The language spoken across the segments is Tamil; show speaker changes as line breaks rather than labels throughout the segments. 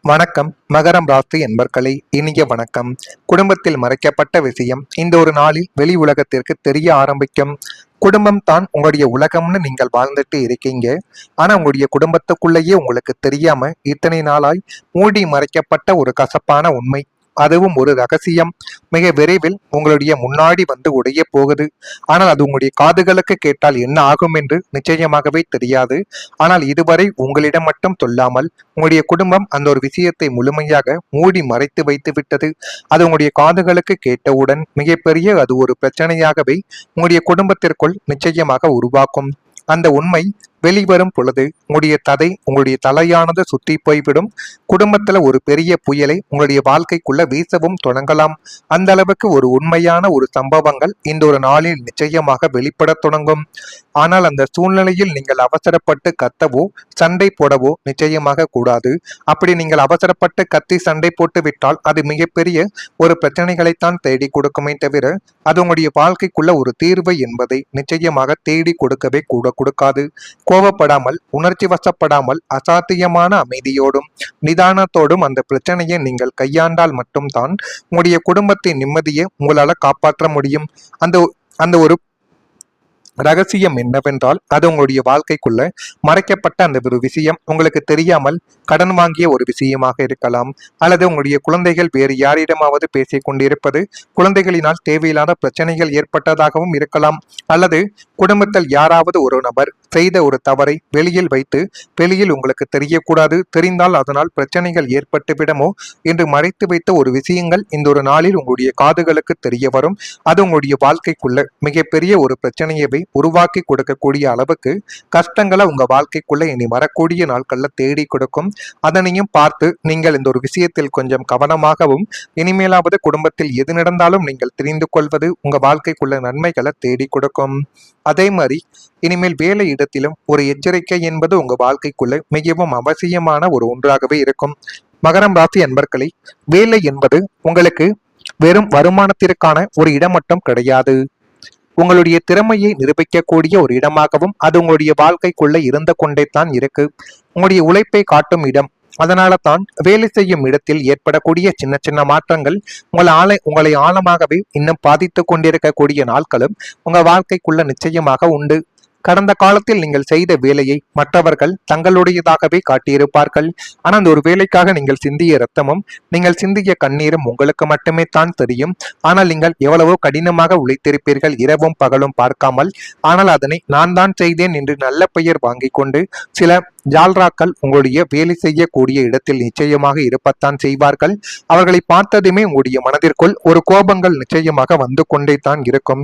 வணக்கம் மகரம் ராசி என்பர்களே, இனிய வணக்கம். குடும்பத்தில் மறைக்கப்பட்ட விஷயம் இந்த ஒரு நாளில் வெளி உலகத்திற்கு தெரிய ஆரம்பிக்கும். குடும்பம் தான் உங்களுடைய உலகம்னு நீங்கள் வாழ்ந்துட்டு இருக்கீங்க. ஆனா உங்களுடைய குடும்பத்துக்குள்ளேயே உங்களுக்கு தெரியாம இத்தனை நாளாய் மூடி மறைக்கப்பட்ட ஒரு கசப்பான உண்மை, அதுவும் ஒரு ரகசியம் மிக விரைவில் உங்களுடைய முன்னாடி வந்து உடைய போகுது. ஆனால் அது உங்களுடைய காதுகளுக்கு கேட்டால் என்ன ஆகும் என்று நிச்சயமாகவே தெரியாது. ஆனால் இதுவரை உங்களிடம் மட்டும் சொல்லாமல் உங்களுடைய குடும்பம் அந்த ஒரு விஷயத்தை முழுமையாக மூடி மறைத்து வைத்து விட்டது. அது உங்களுடைய காதுகளுக்கு கேட்டவுடன் மிகப்பெரிய அது ஒரு பிரச்சனையாகவே உங்களுடைய குடும்பத்திற்குள் நிச்சயமாக உருவாக்கும். அந்த உண்மை வெளிவரும் பொழுது உங்களுடைய தலையானது சுத்தி போய்விடும். குடும்பத்துல ஒரு பெரிய புயலை உங்களுடைய வாழ்க்கைக்குள்ள வீசவும் தொடங்கலாம். அந்த அளவுக்கு ஒரு உண்மையான ஒரு சம்பவங்கள் இந்த ஒரு நாளில் நிச்சயமாக வெளிப்பட தொடங்கும். ஆனால் அந்த சூழ்நிலையில் நீங்கள் அவசரப்பட்டு கத்தவோ சண்டை போடவோ நிச்சயமாக கூடாது. அப்படி நீங்கள் அவசரப்பட்டு கத்தி சண்டை போட்டு விட்டால் அது மிகப்பெரிய ஒரு பிரச்சனைகளைத்தான் தேடி கொடுக்குமே தவிர அது உங்களுடைய வாழ்க்கைக்குள்ள ஒரு தீர்வு என்பதை நிச்சயமாக தேடி கொடுக்கவே கொடுக்காது. கோபப்படாமல், உணர்ச்சி வசப்படாமல், அசாத்தியமான அமைதியோடும் நிதானத்தோடும் அந்த பிரச்சனையை நீங்கள் கையாண்டால் மட்டும்தான் உங்களுடைய குடும்பத்தின் நிம்மதியை உங்களால காப்பாற்ற முடியும். அந்த அந்த ஒரு ரகசியம் என்னவென்றால் அது உங்களுடைய வாழ்க்கைக்குள்ள மறைக்கப்பட்ட அந்த ஒரு விஷயம் உங்களுக்கு தெரியாமல் கடன் வாங்கிய ஒரு விஷயமாக இருக்கலாம், அல்லது உங்களுடைய குழந்தைகள் வேறு யாரிடமாவது பேசிக் கொண்டிருப்பது, குழந்தைகளினால் தேவையில்லாத பிரச்சனைகள் ஏற்பட்டதாகவும் இருக்கலாம், அல்லது குடும்பத்தில் யாராவது ஒரு நபர் செய்த ஒரு தவறை வெளியில் வைத்து வெளியில் உங்களுக்கு தெரியக்கூடாது, தெரிந்தால் அதனால் பிரச்சனைகள் ஏற்பட்டுவிடமோ என்று மறைத்து வைத்த ஒரு விஷயங்கள் இந்த ஒரு நாளில் உங்களுடைய காதுகளுக்கு தெரிய வரும். அது உங்களுடைய வாழ்க்கைக்குள்ள மிகப்பெரிய ஒரு பிரச்சனையவை உருவாக்கி கொடுக்கக்கூடிய அளவுக்கு கஷ்டங்களை உங்க வாழ்க்கைக்குள்ள இனி வரக்கூடிய நாட்கள்ல தேடி கொடுக்கும். அதனையும் பார்த்து நீங்கள் இந்த ஒரு விஷயத்தில் கொஞ்சம் கவனமாகவும், இனிமேலாவது குடும்பத்தில் எது நடந்தாலும் நீங்கள் தெரிந்து கொள்வது உங்க வாழ்க்கைக்குள்ள நன்மைகளை தேடி கொடுக்கும். அதே மாதிரி இனிமேல் வேலை இடத்திலும் ஒரு எச்சரிக்கை என்பது உங்க வாழ்க்கைக்குள்ள மிகவும் அவசியமான ஒரு ஒன்றாகவே இருக்கும். மகரம் ராசி அன்பர்களே, வேலை என்பது உங்களுக்கு வெறும் வருமானத்திற்கான ஒரு இடம் மட்டும் கிடையாது. உங்களுடைய திறமையை நிரூபிக்கக்கூடிய ஒரு இடமாகவும் அது உங்களுடைய வாழ்க்கைக்குள்ள இருந்து கொண்டே தான் இருக்கு. உங்களுடைய உழைப்பை காட்டும் இடம். அதனால தான் வேலை செய்யும் இடத்தில் ஏற்படக்கூடிய சின்ன சின்ன மாற்றங்கள் உங்களை ஆழமாகவே இன்னும் பாதித்து கொண்டிருக்கக்கூடிய நாட்களும் உங்க வாழ்க்கைக்குள்ள நிச்சயமாக உண்டு. கடந்த காலத்தில் நீங்கள் செய்த வேலையை மற்றவர்கள் தங்களுடையதாகவே காட்டியிருப்பார்கள். ஆனால் அந்த ஒரு வேலைக்காக நீங்கள் சிந்திய இரத்தமும் நீங்கள் சிந்திய கண்ணீரும் உங்களுக்கு மட்டுமே தான் தெரியும். ஆனால் நீங்கள் எவ்வளவோ கடினமாக உழைத்திருப்பீர்கள், இரவும் பகலும் பார்க்காமல். ஆனால் அதனை நான் தான் செய்தேன் என்று நல்ல பெயர் வாங்கி கொண்டு சில ஜால்ராக்கள் உங்களுடைய வேலை செய்யக்கூடிய இடத்தில் நிச்சயமாக இருப்பத்தான் செய்வார்கள். அவர்களை பார்த்ததுமே உங்களுடைய மனதிற்குள் ஒரு கோபங்கள் நிச்சயமாக வந்து கொண்டே தான் இருக்கும்.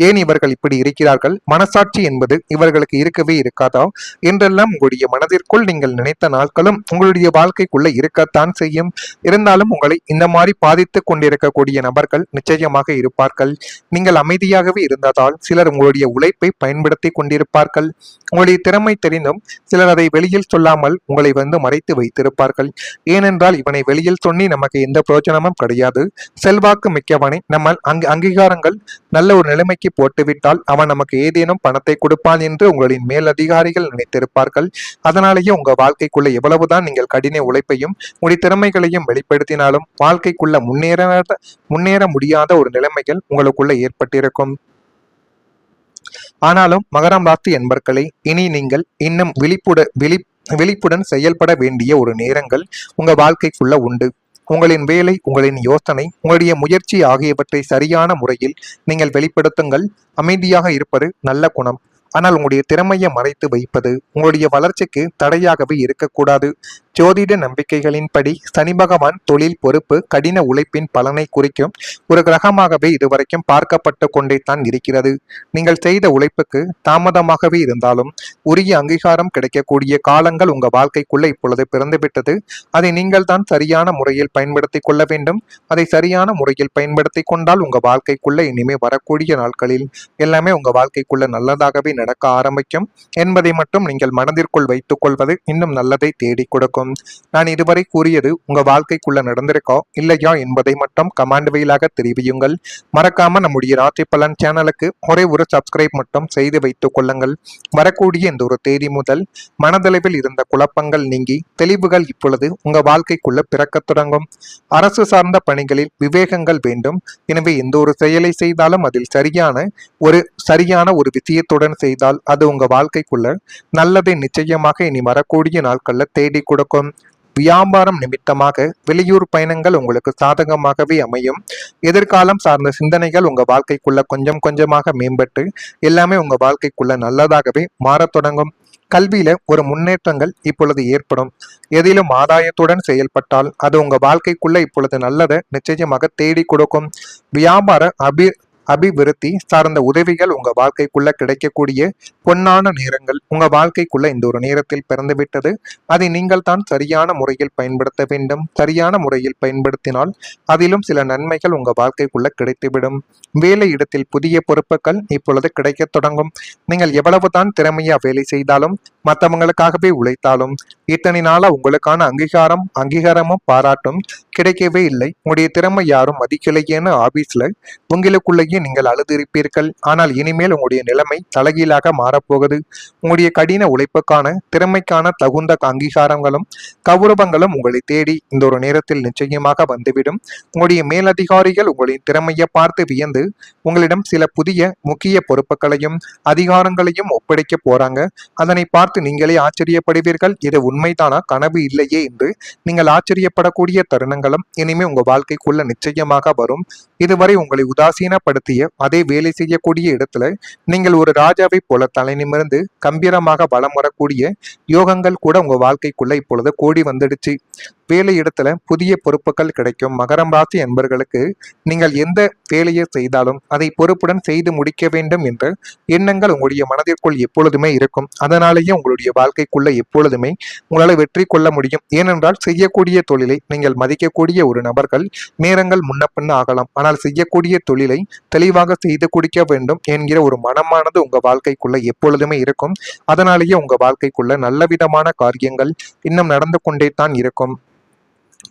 ஏன் இவர்கள் இப்படி இருக்கிறார்கள், மனசாட்சி என்பது இவர்களுக்கு இருக்கவே இருக்காதா என்றெல்லாம் உங்களுடைய மனதிற்குள் நீங்கள் நினைத்த நாட்களும் உங்களுடைய வாழ்க்கைக்குள்ள இருக்கத்தான் செய்யும். இருந்தாலும் உங்களை இந்த மாதிரி பாதித்து கொண்டிருக்கக்கூடிய நபர்கள் நிச்சயமாக இருப்பார்கள். நீங்கள் அமைதியாகவே இருந்ததால் சிலர் உங்களுடைய உழைப்பை பயன்படுத்தி கொண்டிருப்பார்கள். உங்களுடைய திறமை தெரிந்தும் சிலர் அதை வெளியில் சொல்லாமல் உங்களை மறைத்து வைத்திருப்பார்கள். ஏனென்றால் இவனை வெளியில் சொன்னி நமக்கு எந்த பிரயோஜனமும் கிடையாது, செல்வாக்கு மிக்கவனை நம்ம அங்கீகாரங்கள் நல்ல ஒரு நிலைமைக்கு போட்டுவிட்டால் அவன் நமக்கு ஏதேனும் பணத்தை கொடுப்பான் என்று உங்களின் மேலதிகாரிகள் நினைத்திருப்பார்கள். அதனாலேயே உங்க வாழ்க்கைக்குள்ள எவ்வளவுதான் நீங்கள் கடின உழைப்பையும் உங்களுடைய திறமைகளையும் வெளிப்படுத்தினாலும் வாழ்க்கைக்குள்ள முன்னேற முடியாத ஒரு நிலைமைகள் உங்களுக்குள்ள ஏற்பட்டிருக்கும். ஆனாலும் மகரம் ராசி என்பர்களே, இனி நீங்கள் இன்னும் விழிப்புடன் செயல்பட வேண்டிய ஒரு நேரங்கள் உங்க வாழ்க்கைக்குள்ள உண்டு. உங்களின் வேலை, உங்களின் யோசனை, உங்களுடைய முயற்சி ஆகியவற்றை சரியான முறையில் நீங்கள் வெளிப்படுத்துங்கள். அமைதியாக இருப்பது நல்ல குணம். ஆனால் உங்களுடைய திறமையை மறைத்து வைப்பது உங்களுடைய வளர்ச்சிக்கு தடையாகவே இருக்கக்கூடாது. ஜோதிட நம்பிக்கைகளின்படி சனி பகவான் தொழில் பொறுப்பு, கடின உழைப்பின் பலனை குறிக்கும் ஒரு கிரகமாகவே இதுவரைக்கும் பார்க்கப்பட்டு கொண்டே தான் இருக்கிறது. நீங்கள் செய்த உழைப்புக்கு தாமதமாகவே இருந்தாலும் உரிய அங்கீகாரம் கிடைக்கக்கூடிய காலங்கள் உங்க வாழ்க்கைக்குள்ள இப்பொழுது பிறந்துவிட்டது. அதை நீங்கள் தான் சரியான முறையில் பயன்படுத்தி கொள்ள வேண்டும். அதை சரியான முறையில் பயன்படுத்தி கொண்டால் உங்க வாழ்க்கைக்குள்ள இனிமே வரக்கூடிய நாட்களில் எல்லாமே உங்க வாழ்க்கைக்குள்ள நல்லதாகவே நடக்க ஆரம்பிக்கும் என்பதை மட்டும் நீங்கள் மனதிற்குள் வைத்துக் கொள்வது இன்னும் நல்லதை தேடி கொடுக்கும். நான் இதுவரை கூறியது உங்க வாழ்க்கைக்குள்ள நடந்திருக்கா இல்லையா என்பதை மட்டும் கமெண்ட் வாயிலாக தெரிவியுங்கள். மறக்காம நம்முடைய ராசி பலன் சேனலுக்கு ஒரே ஒரு சப்ஸ்கிரைப் மட்டும் செய்து வைத்துக் கொள்ளுங்கள். வரக்கூடிய இந்த ஒரு தேதி முதல் மனதளவில் இருந்த குழப்பங்கள் நீங்கி தெளிவுகள் இப்பொழுது உங்க வாழ்க்கைக்குள்ள பிறக்க தொடங்கும். அரசு சார்ந்த பணிகளில் விவேகங்கள் வேண்டும். எனவே எந்த ஒரு செயலை செய்தாலும் அதில் சரியான ஒரு விஷயத்துடன் செய்தால் அது உங்க வாழ்க்கைக்குள்ள நல்லதை நிச்சயமாக இனி வரக்கூடிய நாட்கள்ல தேடி கொடுக்கும். வியாபாரம் நிமித்தமாக வெளியூர் பயணங்கள் உங்களுக்கு சாதகமாகவே அமையும். எதிர்காலம் சார்ந்த சிந்தனைகள் உங்க வாழ்க்கைக்குள்ள கொஞ்சம் கொஞ்சமாக மேம்பட்டு எல்லாமே உங்க வாழ்க்கைக்குள்ள நல்லதாகவே மாறத் தொடங்கும். கல்வியில ஒரு முன்னேற்றங்கள் இப்பொழுது ஏற்படும். எதிலும் ஆதாயத்துடன் செயல்பட்டால் அது உங்க வாழ்க்கைக்குள்ள இப்பொழுது நல்லதை நிச்சயமாக தேடி கொடுக்கும். வியாபார அபிவிருத்தி சார்ந்த உதவிகள் உங்க வாழ்க்கைக்குள்ள கிடைக்கக்கூடிய பொன்னான நேரங்கள் உங்க வாழ்க்கைக்குள்ள இந்த ஒரு நேரத்தில் பிறந்துவிட்டது. அதை நீங்கள் தான் சரியான முறையில் பயன்படுத்த வேண்டும். சரியான முறையில் பயன்படுத்தினால் அதிலும் சில நன்மைகள் உங்க வாழ்க்கைக்குள்ள கிடைத்துவிடும். வேலை இடத்தில் புதிய பொறுப்புகள் இப்பொழுது கிடைக்க தொடங்கும். நீங்கள் எவ்வளவுதான் திறமையா வேலை செய்தாலும் மற்றவங்களுக்காகவே உழைத்தாலும் இத்தனை நாளா உங்களுக்கான அங்கீகாரமும் பாராட்டும் கிடைக்கவே இல்லை. உங்களுடைய திறமை யாரும் மதிக்கலையேன்னு ஆபீஸ்ல உங்களுக்குள்ளேயே நீங்கள் அழுதிருப்பீர்கள். ஆனால் இனிமேல் உங்களுடைய நிலைமை தலைகீழாக மாறப்போகுது. உங்களுடைய கடின உழைப்புக்கான திறமைக்கான தகுந்த அங்கீகாரங்களும் கௌரவங்களும் உங்களை தேடி இந்த ஒரு நேரத்தில் நிச்சயமாக வந்துவிடும். உங்களுடைய மேலதிகாரிகள் உங்களின் திறமையை பார்த்து வியந்து உங்களிடம் சில புதிய முக்கிய பொறுப்புகளையும் அதிகாரங்களையும் ஒப்படைக்க போறாங்க. அதனை பார்த்து நீங்களே ஆச்சரியப்படுவீர்கள். இது உண்மைதானா, கனவு இல்லையே என்று நீங்கள் ஆச்சரியப்படக்கூடிய தருணங்களும் இனிமே உங்க வாழ்க்கைக்குள்ள நிச்சயமாக வரும். இதுவரை உங்களை உதாசீனப்படுத்திய அதே வேலை செய்யக்கூடிய இடத்துல நீங்கள் ஒரு ராஜாவை போல தலை நிமிர்ந்து கம்பீரமாக வலம் வரக்கூடிய யோகங்கள் கூட உங்க வாழ்க்கைக்குள்ள இப்பொழுது கூடி வந்துடுச்சு. வேலை இடத்துல புதிய பொறுப்புகள் கிடைக்கும். மகரம் ராசி என்பர்களுக்கு நீங்கள் எந்த வேலையை செய்தாலும் அதை பொறுப்புடன் செய்து முடிக்க வேண்டும் என்ற எண்ணங்கள் உங்களுடைய மனதிற்குள் எப்பொழுதுமே இருக்கும். அதனாலேயே உங்களுடைய வாழ்க்கைக்குள்ள எப்பொழுதுமே உங்களால் வெற்றி கொள்ள முடியும். ஏனென்றால் செய்யக்கூடிய தொழிலை நீங்கள் மதிக்கக்கூடிய ஒரு நபர்கள் நேரங்கள் முன்ன பின்ன ஆகலாம். ஆனால் செய்யக்கூடிய தொழிலை தெளிவாக செய்து குடிக்க வேண்டும் என்கிற ஒரு மனமானது உங்க வாழ்க்கைக்குள்ள எப்பொழுதுமே இருக்கும். அதனாலேயே உங்க வாழ்க்கைக்குள்ள நல்ல விதமான காரியங்கள் இன்னும் நடந்து கொண்டே தான் இருக்கும்.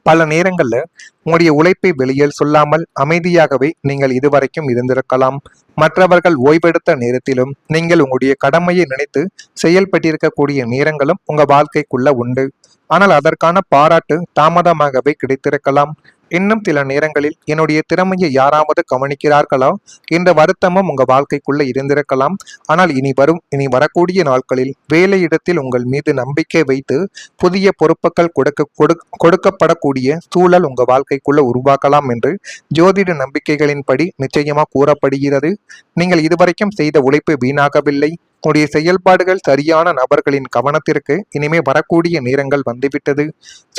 பல நேரங்கள்ல உங்களுடைய உழைப்பை வெளியில் சொல்லாமல் அமைதியாகவே நீங்கள் இதுவரைக்கும் இருந்திருக்கலாம். மற்றவர்கள் ஓய்வெடுத்த நேரத்திலும் நீங்கள் உங்களுடைய கடமையை நினைத்து செயல்பட்டிருக்கக்கூடிய நேரங்களும் உங்க வாழ்க்கைக்குள்ள உண்டு. ஆனால் அதற்கான பாராட்டு தாமதமாகவே கிடைத்திருக்கலாம். இன்னும் சில நேரங்களில் என்னுடைய திறமையை யாராவது கவனிக்கிறார்களா என்ற வருத்தமும் உங்க வாழ்க்கைக்குள்ள இருந்திருக்கலாம். ஆனால் இனி வரக்கூடிய நாட்களில் வேலையிடத்தில் உங்கள் மீது நம்பிக்கை வைத்து புதிய பொறுப்புகள் கொடுக்கப்படக்கூடிய சூழல் உங்க வாழ்க்கைக்குள்ள உருவாக்கலாம் என்று ஜோதிட நம்பிக்கைகளின்படி நிச்சயமா கூறப்படுகிறது. நீங்கள் இதுவரைக்கும் செய்த உழைப்பு வீணாகவில்லை. உடைய செயல்பாடுகள் சரியான நபர்களின் கவனத்திற்கு இனிமே வரக்கூடிய நேரங்கள் வந்துவிட்டது.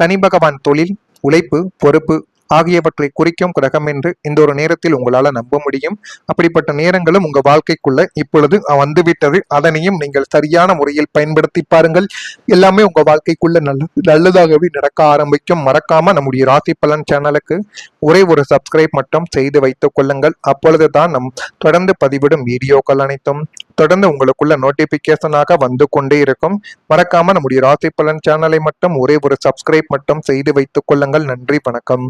சனி பகவான் தொழில், உழைப்பு, பொறுப்பு ஆகியவற்றை குறிக்கும் கிரகம் என்று இந்த ஒரு நேரத்தில் உங்களால நம்ப முடியும். அப்படிப்பட்ட நேரங்களும் உங்க வாழ்க்கைக்குள்ள இப்பொழுது வந்துவிட்டது. அதனையும் நீங்கள் சரியான முறையில் பயன்படுத்தி பாருங்கள். எல்லாமே உங்க வாழ்க்கைக்குள்ள நல்லதாகவே நடக்க ஆரம்பிக்கும். மறக்காம நம்முடைய ராசி பலன் சேனலுக்கு ஒரே ஒரு சப்ஸ்கிரைப் மட்டும் செய்து வைத்துக் கொள்ளுங்கள். அப்பொழுதுதான் நம் தொடர்ந்து பதிவிடும் வீடியோக்கள் அனைத்தும் தொடர்ந்து உங்களுக்குள்ள நோட்டிபிகேஷனாக வந்து கொண்டே இருக்கும். மறக்காம நம்முடைய ராசி பலன் சேனலை மட்டும் ஒரே ஒரு சப்ஸ்கிரைப் மட்டும் செய்து வைத்துக் கொள்ளுங்கள். நன்றி, வணக்கம்.